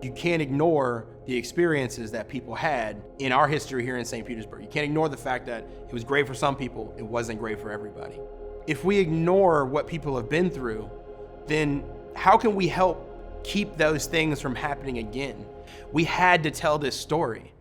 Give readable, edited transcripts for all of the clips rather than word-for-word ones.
You can't ignore the experiences that people had in our history here in St. Petersburg. You can't ignore the fact that it was great for some people, it wasn't great for everybody. If we ignore what people have been through, then how can we help keep those things from happening again? We had to tell this story.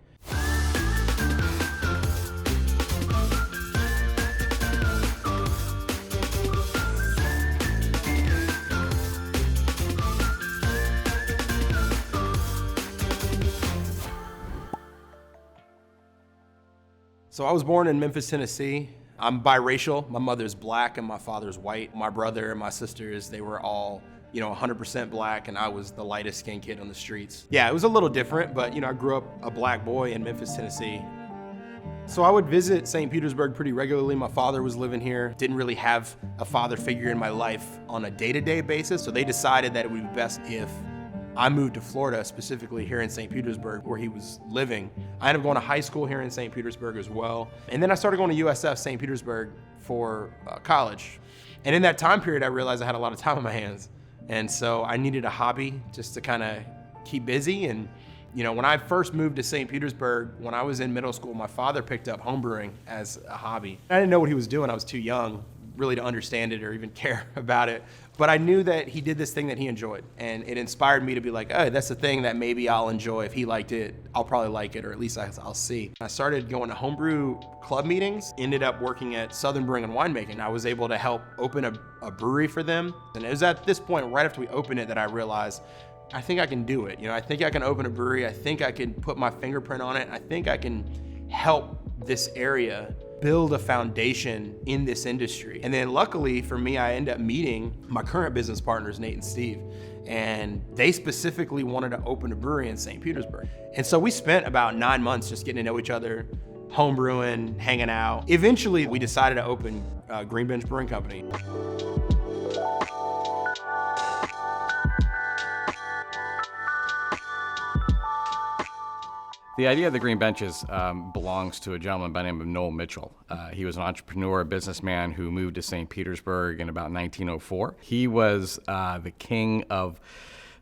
So I was born in Memphis, Tennessee. I'm biracial. My mother's black and my father's white. My brother and my sisters, they were all, 100% black, and I was the lightest skinned kid on the streets. Yeah, it was a little different, but I grew up a black boy in Memphis, Tennessee. So I would visit St. Petersburg pretty regularly. My father was living here. Didn't really have a father figure in my life on a day-to-day basis, so they decided that it would be best if I moved to Florida, specifically here in St. Petersburg, where he was living. I ended up going to high school here in St. Petersburg as well. And then I started going to USF St. Petersburg for college. And in that time period, I realized I had a lot of time on my hands. And so I needed a hobby just to kind of keep busy. And when I first moved to St. Petersburg, when I was in middle school, my father picked up homebrewing as a hobby. I didn't know what he was doing. I was too young really to understand it or even care about it. But I knew that he did this thing that he enjoyed, and it inspired me to be like, oh, that's the thing that maybe I'll enjoy. If he liked it, I'll probably like it, or at least I'll see. I started going to homebrew club meetings, ended up working at Southern Brewing and Winemaking. I was able to help open a brewery for them. And it was at this point, right after we opened it, that I realized, I think I can do it. I think I can open a brewery. I think I can put my fingerprint on it. I think I can help this area build a foundation in this industry. And then luckily for me, I ended up meeting my current business partners, Nate and Steve, and they specifically wanted to open a brewery in St. Petersburg. And so we spent about 9 months just getting to know each other, home brewing, hanging out. Eventually, we decided to open Green Bench Brewing Company. The idea of the Green Benches belongs to a gentleman by the name of Noel Mitchell. He was an entrepreneur, a businessman who moved to St. Petersburg in about 1904. He was the king of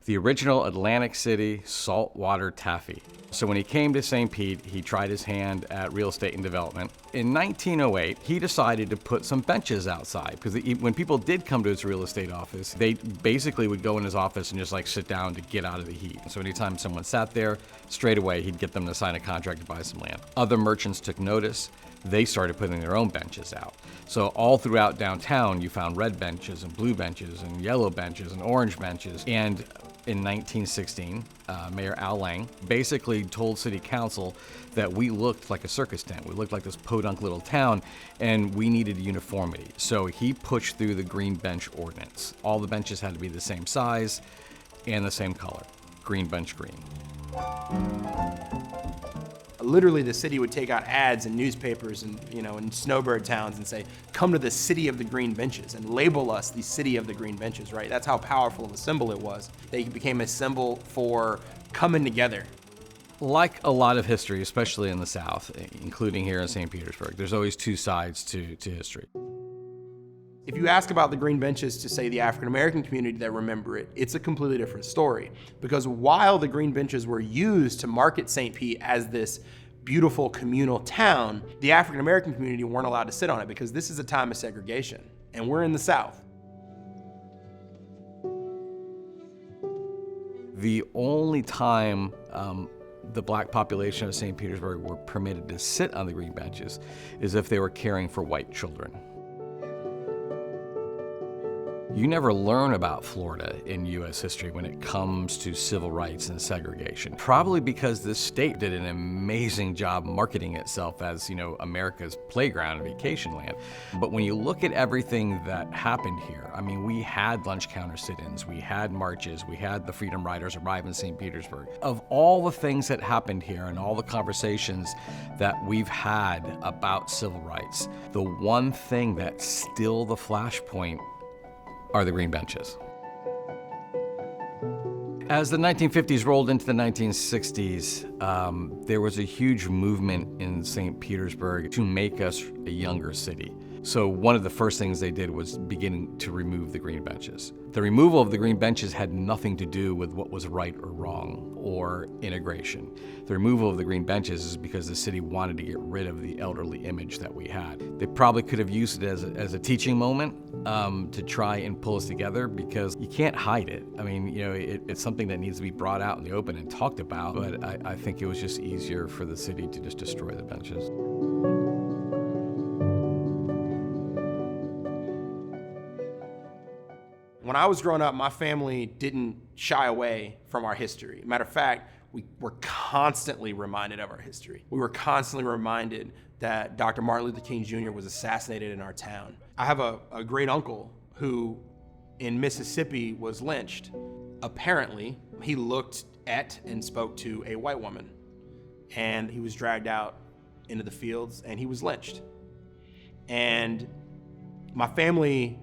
the original Atlantic City saltwater taffy. So when he came to St. Pete, he tried his hand at real estate and development. In 1908, he decided to put some benches outside, because when people did come to his real estate office, they basically would go in his office and just sit down to get out of the heat. So anytime someone sat there, straight away he'd get them to sign a contract to buy some land. Other merchants took notice. They started putting their own benches out. So all throughout downtown, you found red benches and blue benches and yellow benches and orange benches. And in 1916, Mayor Al Lang basically told City Council that we looked like a circus tent. We looked like this podunk little town, and we needed uniformity. So he pushed through the Green Bench Ordinance. All the benches had to be the same size and the same color, Green Bench green. Literally, the city would take out ads in newspapers and in snowbird towns and say, come to the city of the green benches, and label us the city of the green benches, right? That's how powerful of a symbol it was. They became a symbol for coming together. Like a lot of history, especially in the South, including here in St. Petersburg, there's always two sides to history. If you ask about the green benches to, say, the African-American community that remember it, it's a completely different story. Because while the green benches were used to market St. Pete as this beautiful communal town, the African-American community weren't allowed to sit on it because this is a time of segregation, and we're in the South. The only time the black population of St. Petersburg were permitted to sit on the green benches is if they were caring for white children. You never learn about Florida in U.S. history when it comes to civil rights and segregation. Probably because this state did an amazing job marketing itself as, America's playground and vacation land. But when you look at everything that happened here, we had lunch counter sit-ins, we had marches, we had the Freedom Riders arrive in St. Petersburg. Of all the things that happened here and all the conversations that we've had about civil rights, the one thing that's still the flashpoint are the green benches. As the 1950s rolled into the 1960s, there was a huge movement in St. Petersburg to make us a younger city. So one of the first things they did was begin to remove the green benches. The removal of the green benches had nothing to do with what was right or wrong or integration. The removal of the green benches is because the city wanted to get rid of the elderly image that we had. They probably could have used it as a teaching moment to try and pull us together, because you can't hide it. I mean, it's something that needs to be brought out in the open and talked about, but I think it was just easier for the city to just destroy the benches. When I was growing up, my family didn't shy away from our history. Matter of fact, we were constantly reminded of our history. We were constantly reminded that Dr. Martin Luther King Jr. was assassinated in our town. I have a great uncle who in Mississippi was lynched. Apparently, he looked at and spoke to a white woman, and he was dragged out into the fields and he was lynched. And my family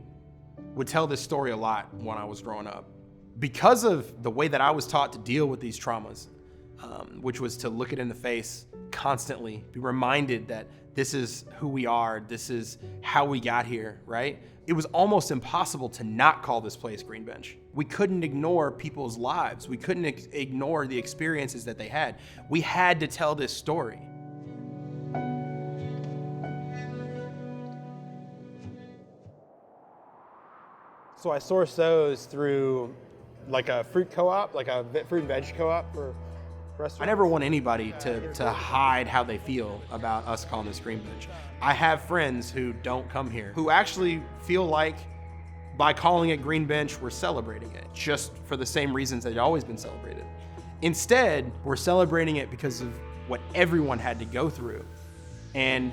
would tell this story a lot when I was growing up. Because of the way that I was taught to deal with these traumas, which was to look it in the face constantly, be reminded that this is who we are, this is how we got here, right? It was almost impossible to not call this place Green Bench. We couldn't ignore people's lives. We couldn't ignore the experiences that they had. We had to tell this story. So I source those through like a fruit co-op, like a fruit and veg co-op for restaurants. I never want anybody to hide how they feel about us calling this Green Bench. I have friends who don't come here, who actually feel like by calling it Green Bench, we're celebrating it just for the same reasons that it's always been celebrated. Instead, we're celebrating it because of what everyone had to go through and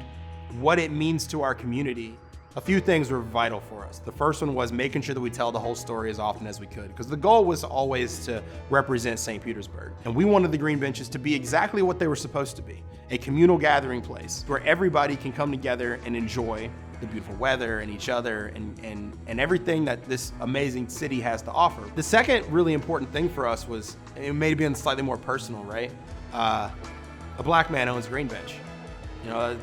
what it means to our community. A few things were vital for us. The first one was making sure that we tell the whole story as often as we could, because the goal was always to represent St. Petersburg. And we wanted the Green Benches to be exactly what they were supposed to be, a communal gathering place where everybody can come together and enjoy the beautiful weather and each other and everything that this amazing city has to offer. The second really important thing for us was, it may be slightly more personal, right? A black man owns Green Bench.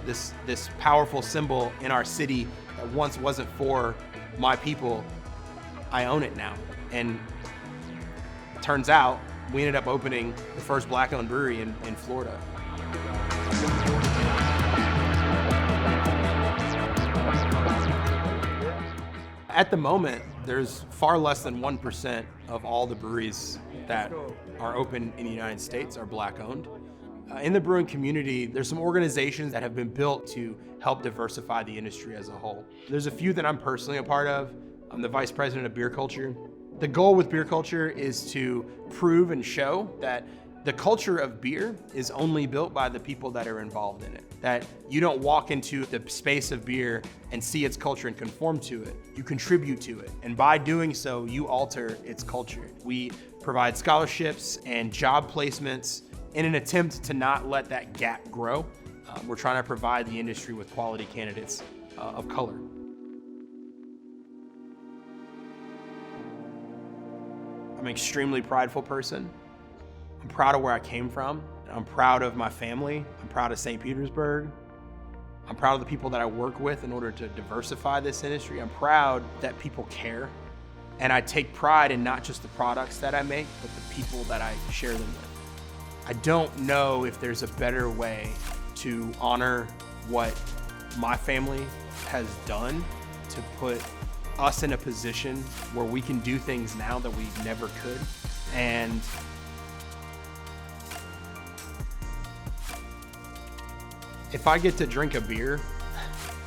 This powerful symbol in our city that once wasn't for my people, I own it now. And turns out we ended up opening the first black-owned brewery in Florida. At the moment, there's far less than 1% of all the breweries that are open in the United States are black-owned. In the brewing community, there's some organizations that have been built to help diversify the industry as a whole. There's a few that I'm personally a part of. I'm the vice president of beer culture. The goal with beer culture is to prove and show that the culture of beer is only built by the people that are involved in it. That you don't walk into the space of beer and see its culture and conform to it. You contribute to it. And by doing so, you alter its culture. We provide scholarships and job placements in an attempt to not let that gap grow. We're trying to provide the industry with quality candidates of color. I'm an extremely prideful person. I'm proud of where I came from. I'm proud of my family. I'm proud of St. Petersburg. I'm proud of the people that I work with in order to diversify this industry. I'm proud that people care. And I take pride in not just the products that I make, but the people that I share them with. I don't know if there's a better way to honor what my family has done to put us in a position where we can do things now that we never could. And if I get to drink a beer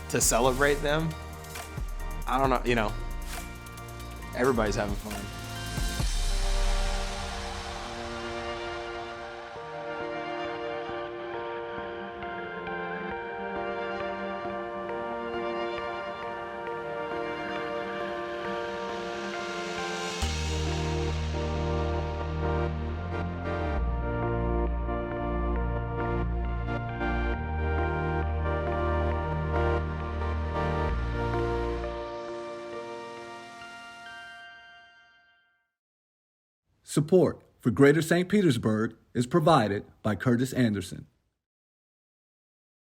to celebrate them, I don't know, everybody's having fun. Support for Greater St. Petersburg is provided by Curtis Anderson.